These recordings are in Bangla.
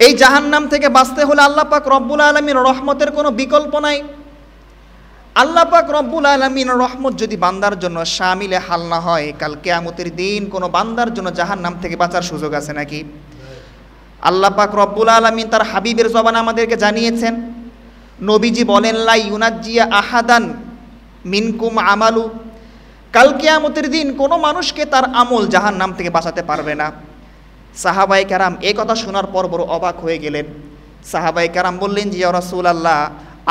এই জাহান্নাম থেকে বাঁচতে হলে আল্লাহ পাক রব্বুল আলামিন রহমতের কোনো বিকল্প নাই। আল্লাহ পাক রব্বুল আলামিন রহমত যদি বান্দার জন্য শামিলে হাল না হয়, কাল কিয়ামতের দিন কোনো বান্দার জন্য জাহান্নাম থেকে বাঁচার সুযোগ আছে নাকি? আল্লাহ পাক রব্বুল আলামিন তার হাবিবের জবানে আমাদেরকে জানিয়েছেন, নবীজি বলেন, লা ইউনাজ্জিয়া আহাদান মিনকুম আমালু, কাল কিয়ামতের দিন কোনো মানুষকে তার আমল জাহান্নাম থেকে বাঁচাতে পারবে না। সাহাবায়ে কেরাম এই কথা শোনার পর বড় অবাক হয়ে গেলেন। সাহাবায়ে কেরাম বললেন, যে ইয়া রাসূলুল্লাহ,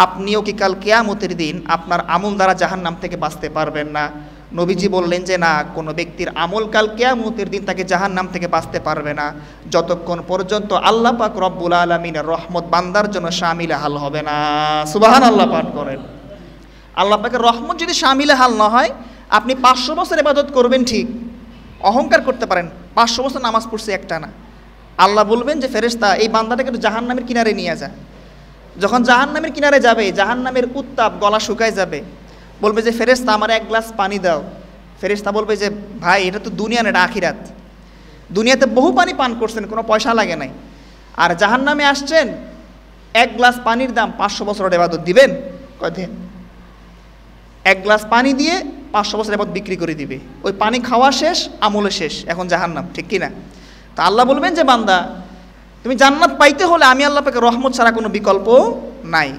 আপনিও কি কাল কিয়ামতের দিন আপনার আমল দ্বারা জাহান্নাম থেকে বাঁচতে পারবেন না? নবীজি বললেন যে না, কোনো ব্যক্তির আমল কাল কিয়ামতের দিন তাকে জাহান্নাম থেকে বাঁচতে পারবে না যতক্ষণ পর্যন্ত আল্লাহ পাক রব্বুল আলামিনের রহমত বান্দার জন্য শামিলে হাল হবে না। সুবহানাল্লাহ পাঠ করেন। আল্লাহ পাকের রহমত যদি শামিলে হাল না হয়, আপনি 500 বছর ইবাদত করবেন ঠিক, অহংকার করতে পারেন, 500 বছর নামাজ পড়ছে একটা না, আল্লাহ বলবেন যে ফেরেশতা এই বান্দাটাকে একটু জাহান্নামের কিনারে নিয়ে যা। যখন জাহান্নামের কিনারে যাবে, জাহান্নামের উত্তাপ, গলা শুকায় যাবে, বলবে যে ফেরেশতা আমার এক গ্লাস পানি দাও। ফেরেশতা বলবে যে ভাই, এটা তো দুনিয়া না, এটা আখিরাত। দুনিয়াতে বহু পানি পান করছেন, কোনো পয়সা লাগে নাই, আর জাহান্নামে আসছেন, এক গ্লাস পানির দাম 500 বছরের ইবাদত দিবেন? কয় দেন। এক গ্লাস পানি দিয়ে 500 বছর ইবাদত বিক্রি করে দিবে। ওই পানি খাওয়া শেষ, আমলে শেষ, এখন জাহান্নাম, ঠিক কিনা? তা আল্লাহ বলবেন যে বান্দা, তুমি জান্নাত পাইতে হলে আমি আল্লাহ পাকের রহমত ছাড়া কোনো বিকল্প নাই।